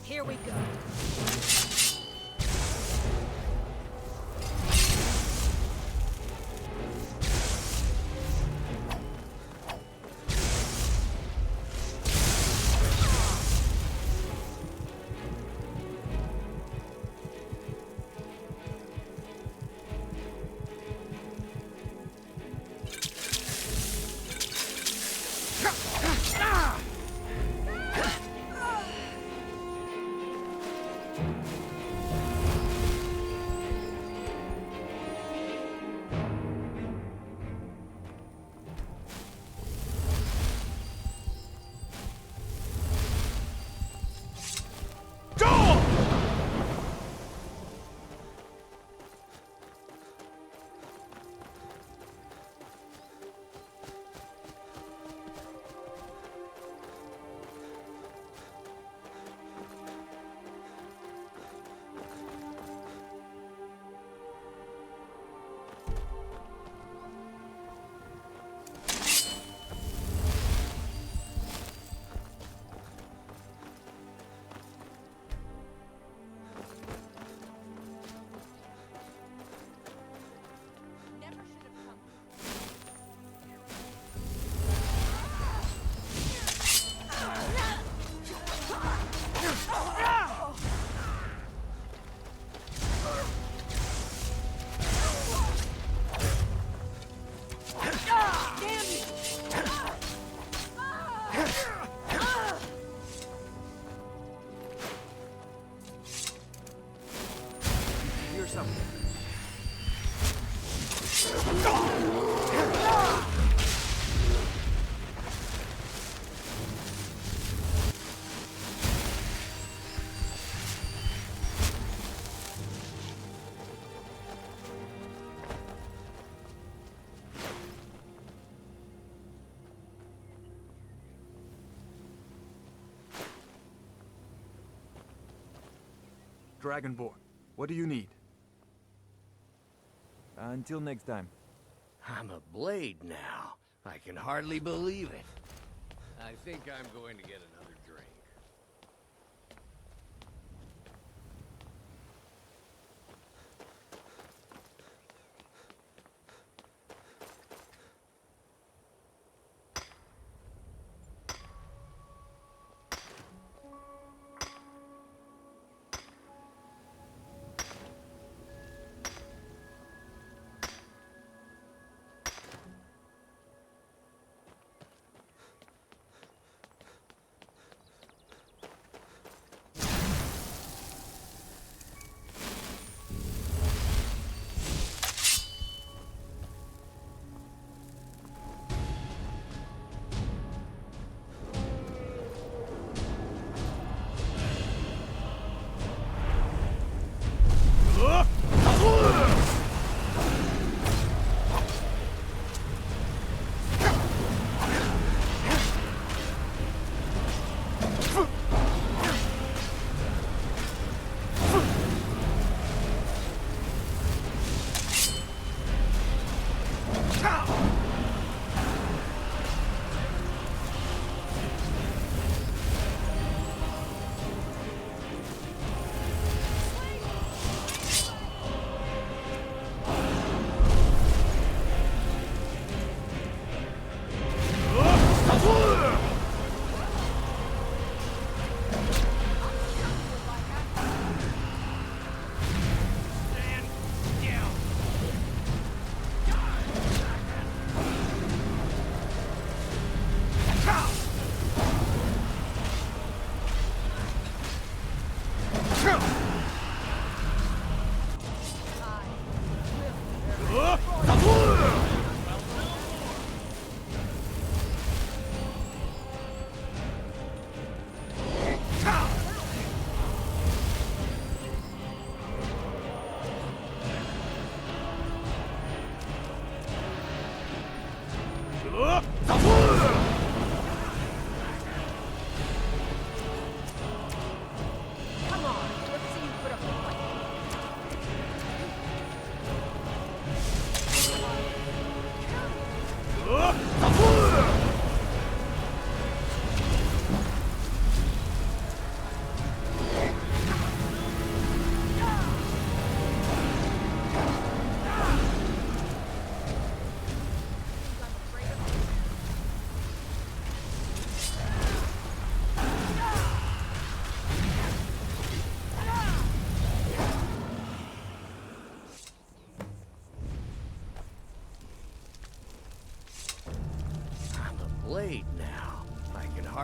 Here we go. Dragonborn, what do you need? Until next time. I'm a blade now. I can hardly believe it. I think I'm going to get another drink.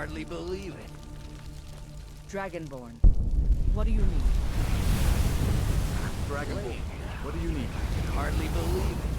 hardly believe it. Dragonborn. What do you need? Dragonborn. What do you need? I can hardly believe it.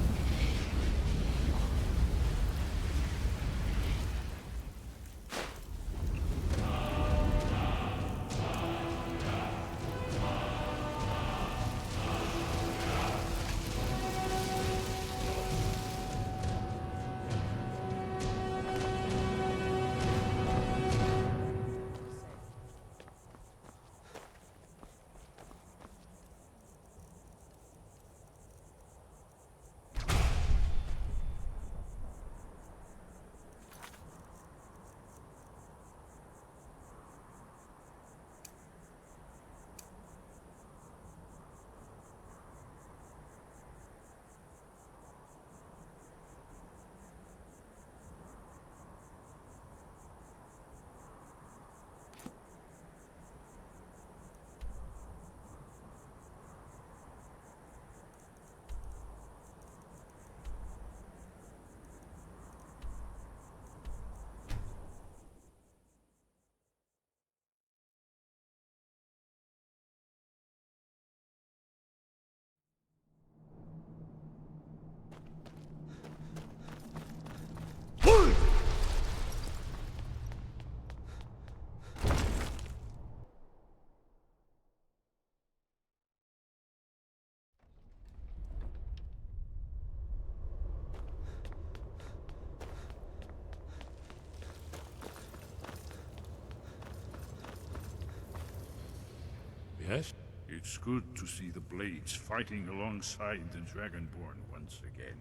Yes? It's good to see the Blades fighting alongside the Dragonborn once again.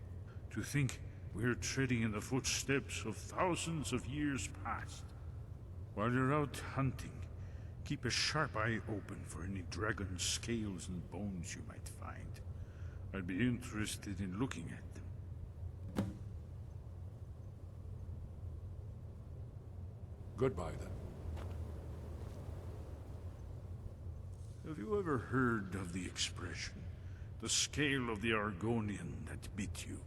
To think we're treading in the footsteps of thousands of years past. While you're out hunting, keep a sharp eye open for any dragon scales and bones you might find. I'd be interested in looking at them. Goodbye, then. Have you ever heard of the expression, the scale of the Argonian that bit you?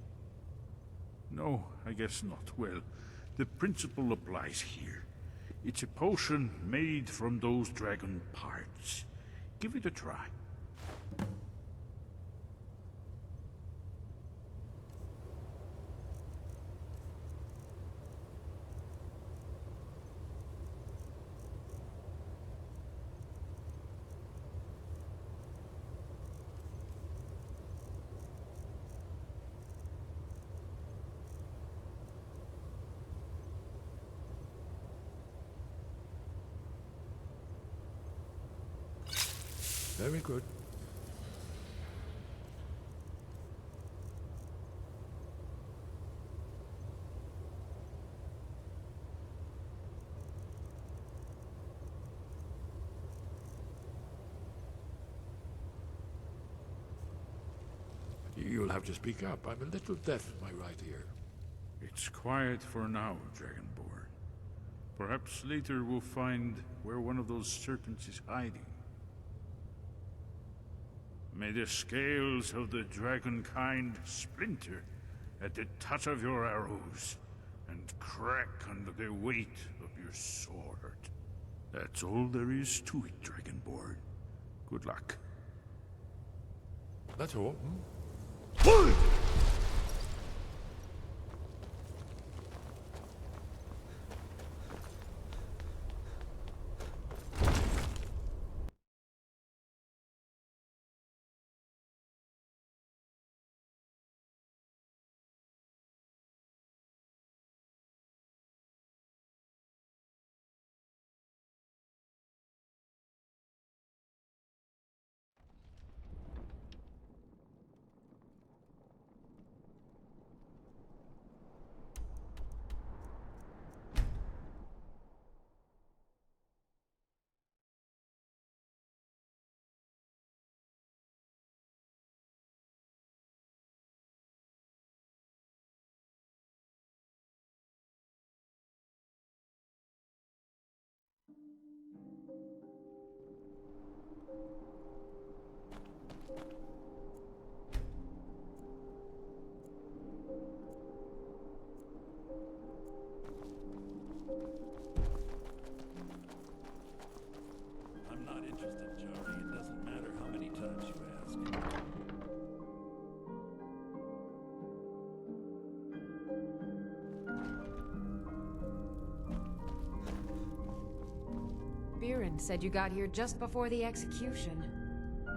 No, I guess not. Well, the principle applies here. It's a potion made from those dragon parts. Give it a try. Very good. You'll have to speak up. I'm a little deaf in my right ear. It's quiet for now, Dragonborn. Perhaps later we'll find where one of those serpents is hiding. May the scales of the dragonkind splinter at the touch of your arrows, and crack under the weight of your sword. That's all there is to it, Dragonborn. Good luck. That's all. and said you got here just before the execution.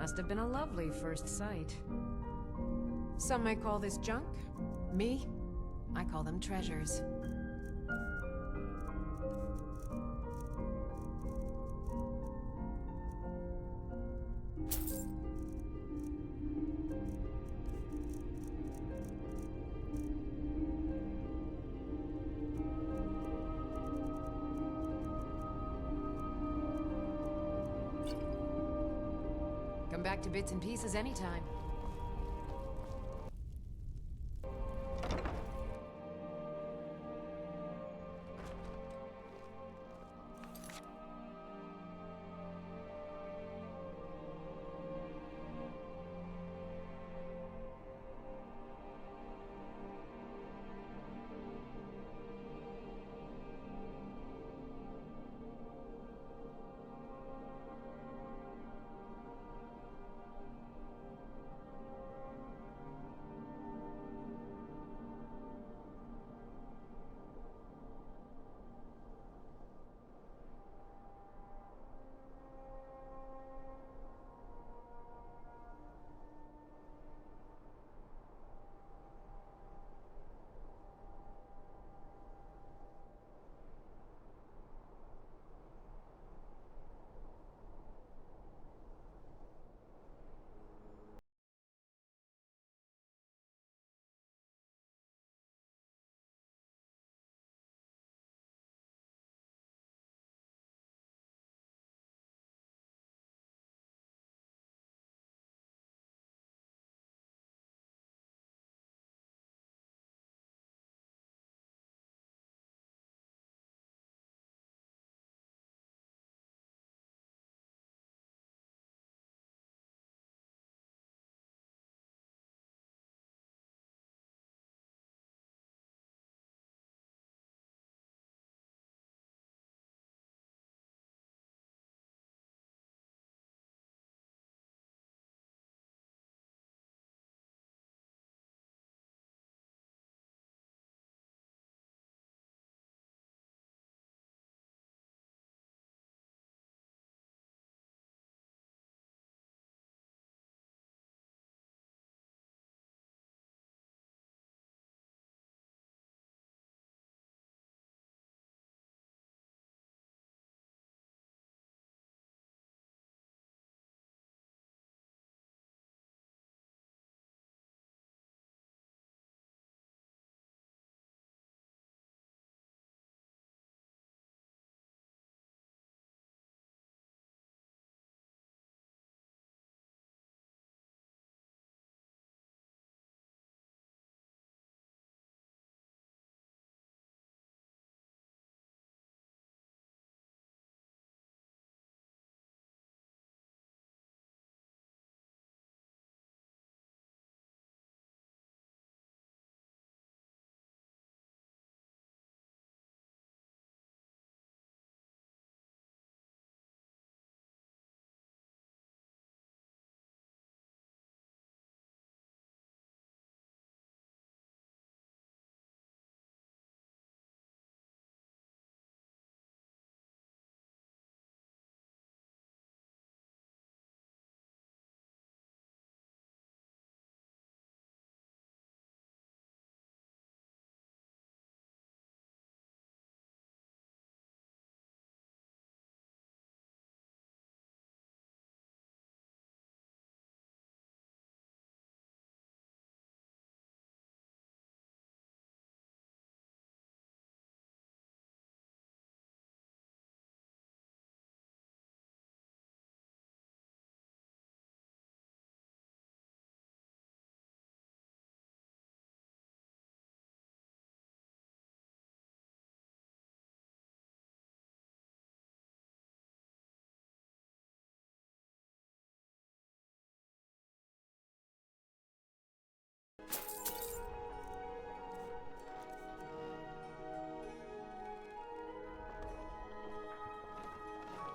Must have been a lovely first sight. Some might call this junk. Me, I call them treasures. Come back to bits and pieces anytime.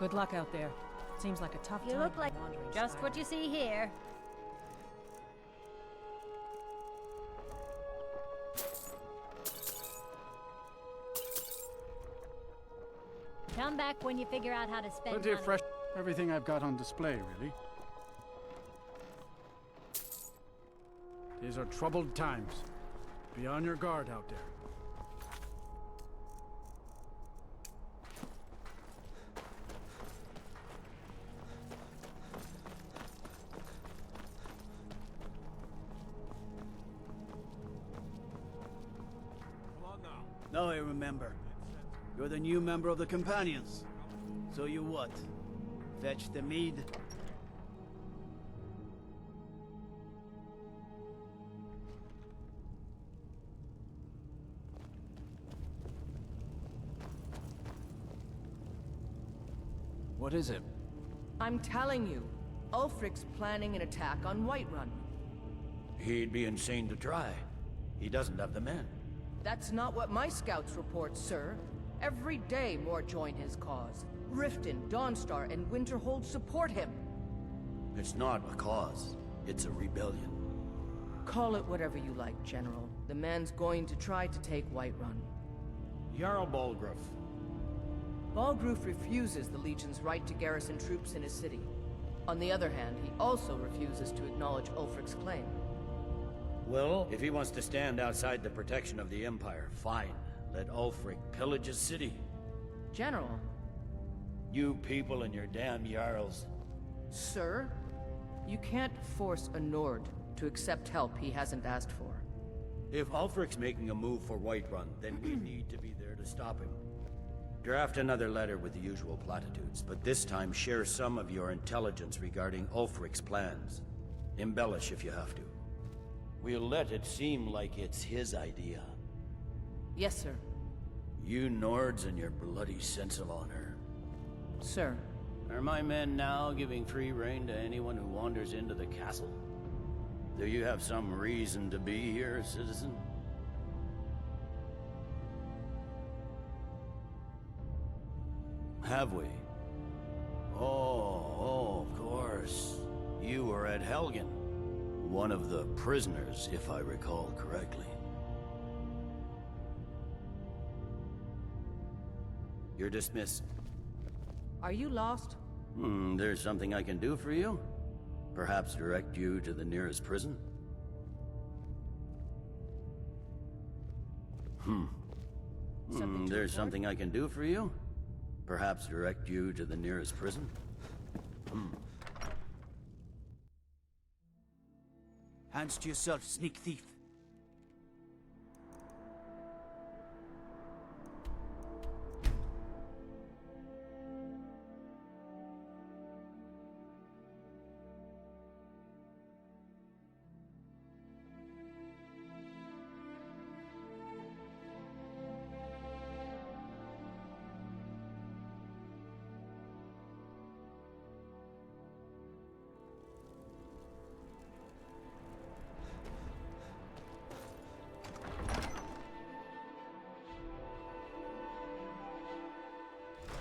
Good luck out there. Seems like a tough You time look to like be wandering just what Skyrim. you see here. Tell Come back when you figure out how to spend Plenty of money. fresh... Everything I've got on display, really. These are troubled times. Be on your guard out there. Now I remember. You're the new member of the Companions. So you what? Fetch the mead? What is it? I'm telling you, Ulfric's planning an attack on Whiterun. He'd be insane to try. He doesn't have the men. That's not what my scouts report, sir. Every day more join his cause. Riften, Dawnstar, and Winterhold support him. It's not a cause. It's a rebellion. Call it whatever you like, General. The man's going to try to take Whiterun. Jarl Balgruuf. Balgruuf refuses the Legion's right to garrison troops in his city. On the other hand, he also refuses to acknowledge Ulfric's claim. Well, if he wants to stand outside the protection of the Empire, fine. Let Ulfric pillage his city. General. You people and your damn Jarls. Sir, you can't force a Nord to accept help he hasn't asked for. If Ulfric's making a move for Whiterun, then we need to be there to stop him. Draft another letter with the usual platitudes, but this time share some of your intelligence regarding Ulfric's plans. Embellish if you have to. We'll let it seem like it's his idea. Yes, sir. You Nords and your bloody sense of honor. Sir. Are my men now giving free rein to anyone who wanders into the castle? Do you have some reason to be here, citizen? Have we? Oh, of course. You were at Helgen. One of the prisoners, if I recall correctly. You're dismissed. Are you lost? There's something I can do for you? Perhaps direct you to the nearest prison? There's something I can do for you? Perhaps direct you to the nearest prison? Hands to yourself, sneak thief.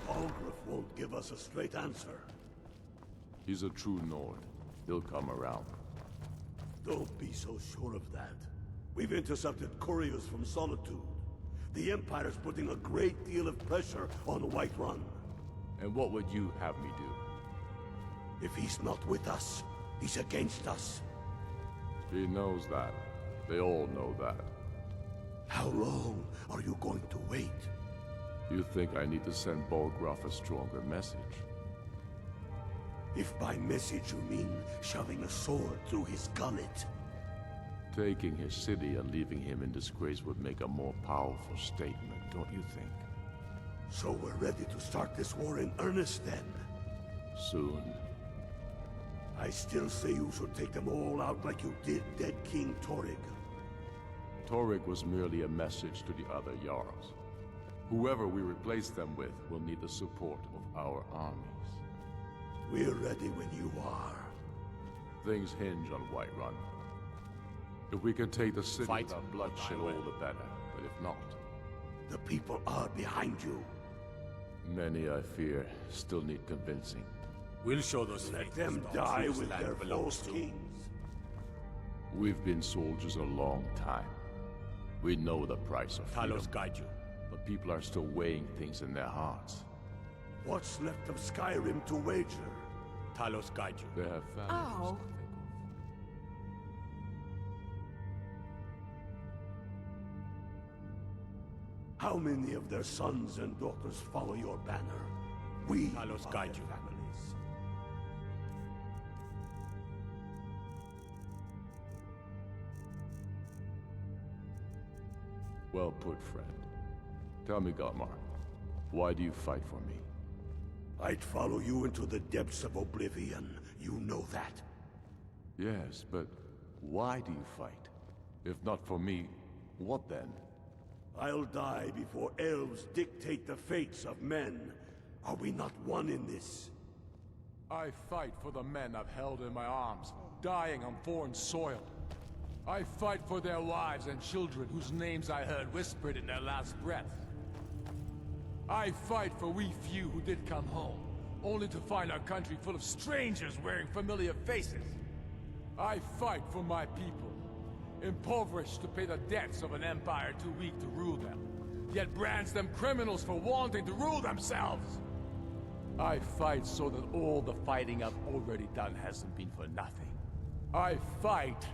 Balgruuf won't give us a straight answer. He's a true Nord. He'll come around. Don't be so sure of that. We've intercepted couriers from Solitude. The Empire's putting a great deal of pressure on Whiterun. And what would you have me do? If he's not with us, he's against us. He knows that. They all know that. How long are you going to wait? You think I need to send Balgruuf a stronger message? If by message you mean shoving a sword through his gullet. Taking his city and leaving him in disgrace would make a more powerful statement, don't you think? So we're ready to start this war in earnest then? Soon. I still say you should take them all out like you did dead King Torrig. Torrig was merely a message to the other Jarls. Whoever we replace them with will need the support of our armies. We're ready when you are. Things hinge on Whiterun. If we can take the city Fight without bloodshed, all the better. But if not, The people are behind you. many, I fear, still need convincing. We'll show those Let them die with their false kings. We've been soldiers a long time. We know the price of freedom. guide you. But people are still weighing things in their hearts. What's left of Skyrim to wager? Talos guide you. They have families Oh. to think of. How many of their sons and daughters follow your banner? We Talos are guide their you. families. Well put, friend. Tell me, Galmar, why do you fight for me? I'd follow you into the depths of oblivion. You know that. Yes, but why do you fight? If not for me, what then? I'll die before elves dictate the fates of men. Are we not one in this? I fight for the men I've held in my arms, dying on foreign soil. I fight for their wives and children whose names I heard whispered in their last breath. I fight for we few who did come home, only to find our country full of strangers wearing familiar faces. I fight for my people, impoverished to pay the debts of an empire too weak to rule them, yet brands them criminals for wanting to rule themselves. I fight so that all the fighting I've already done hasn't been for nothing. I fight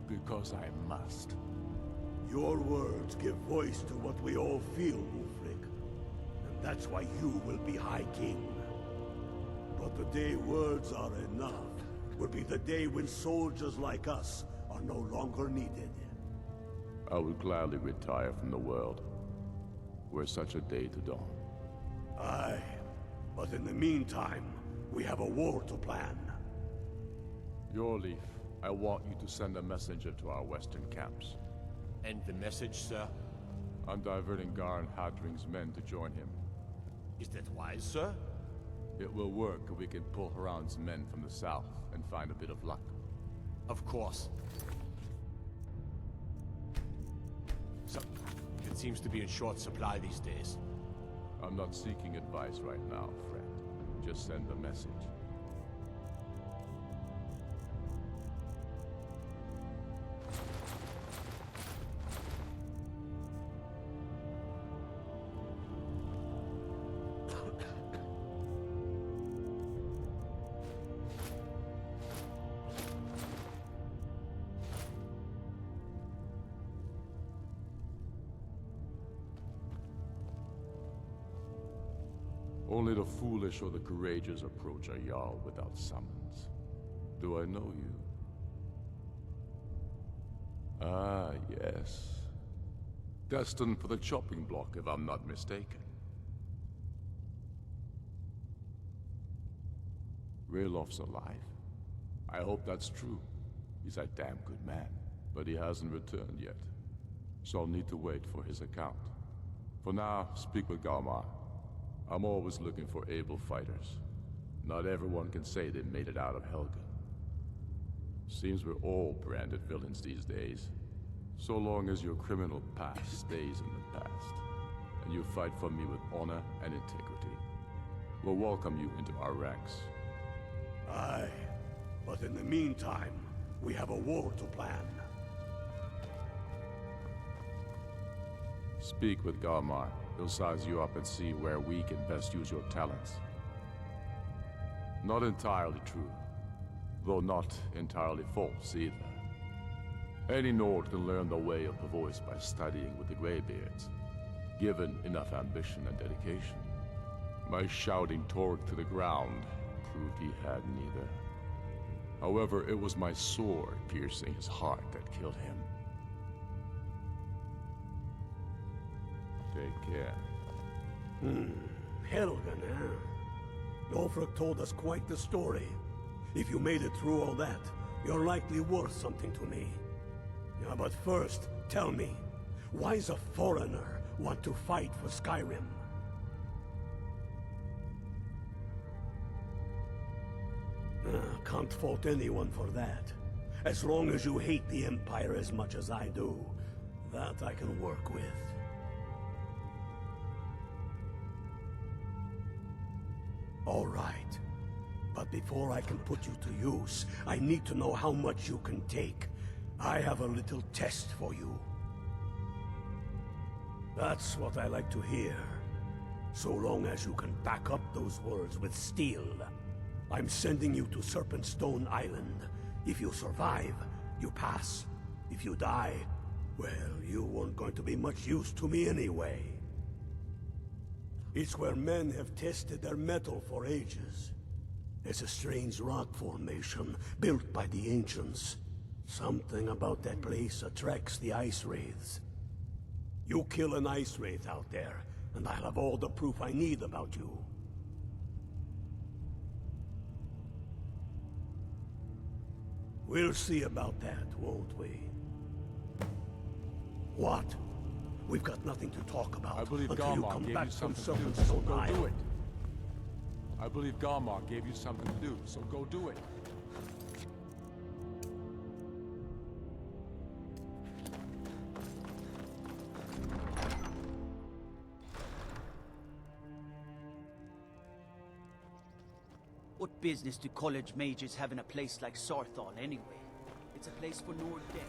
because I must. Your words give voice to what we all feel, Ulfric. And that's why you will be High King. But the day words are enough will be the day when soldiers like us are no longer needed. I would gladly retire from the world, were such a day to dawn. Aye, but in the meantime, we have a war to plan. Your leaf, I want you to send a messenger to our western camps. And the message, sir? I'm diverting Garn Hadring's men to join him. Is that wise, sir? It will work if we can pull Haran's men from the south and find a bit of luck. Of course. So, it seems to be in short supply these days. I'm not seeking advice right now, friend. Just send the message. Only the foolish or the courageous approach a Jarl without summons. Do I know you? Ah, yes. Destined for the chopping block, if I'm not mistaken. Raylof's alive. I hope that's true. He's a damn good man, but he hasn't returned yet. So I'll need to wait for his account. For now, speak with Galmar. I'm always looking for able fighters. Not everyone can say they made it out of Helgen. Seems we're all branded villains these days. So long as your criminal past stays in the past, and you fight for me with honor and integrity, we'll welcome you into our ranks. Aye, but in the meantime, we have a war to plan. Speak with Galmar. He'll size you up and see where we can best use your talents. Not entirely true, though not entirely false either. Any Nord can learn the way of the voice by studying with the Greybeards, given enough ambition and dedication. My shouting Torg to the ground proved he had neither. However, it was my sword piercing his heart that killed him. Take care. Helgen, huh? Ulfric told us quite the story. If you made it through all that, you're likely worth something to me. Yeah, but first, tell me, why does a foreigner want to fight for Skyrim? Can't fault anyone for that. As long as you hate the Empire as much as I do, that I can work with. All right. But before I can put you to use, I need to know how much you can take. I have a little test for you. That's what I like to hear. So long as you can back up those words with steel. I'm sending you to Serpentstone Island. If you survive, you pass. If you die, well, you weren't going to be much use to me anyway. It's where men have tested their metal for ages. It's a strange rock formation built by the ancients. Something about that place attracts the ice wraiths. You kill an ice wraith out there, and I'll have all the proof I need about you. We'll see about that, won't we? What? We've got nothing to talk about I believe until you Garmar come gave back you from something to do, so Serpentstone go do Island. it. I believe Garmar gave you something to do, so go do it. What business do college mages have in a place like Sarthal anyway? It's a place for Nord death.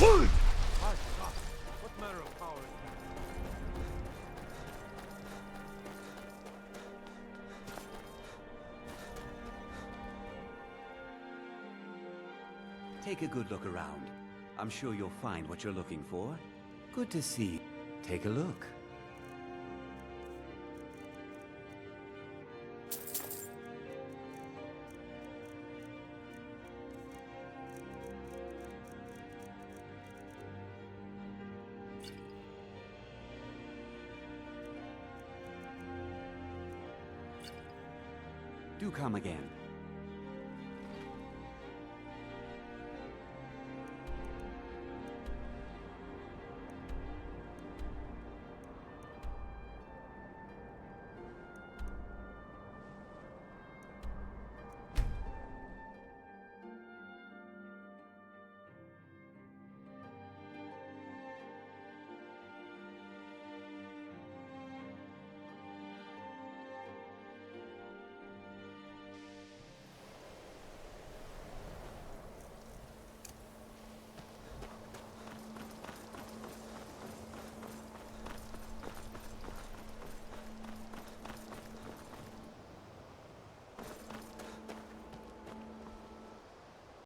My God, what manner of power is that? Take a good look around. I'm sure you'll find what you're looking for. Good to see. Take a look. Do come again.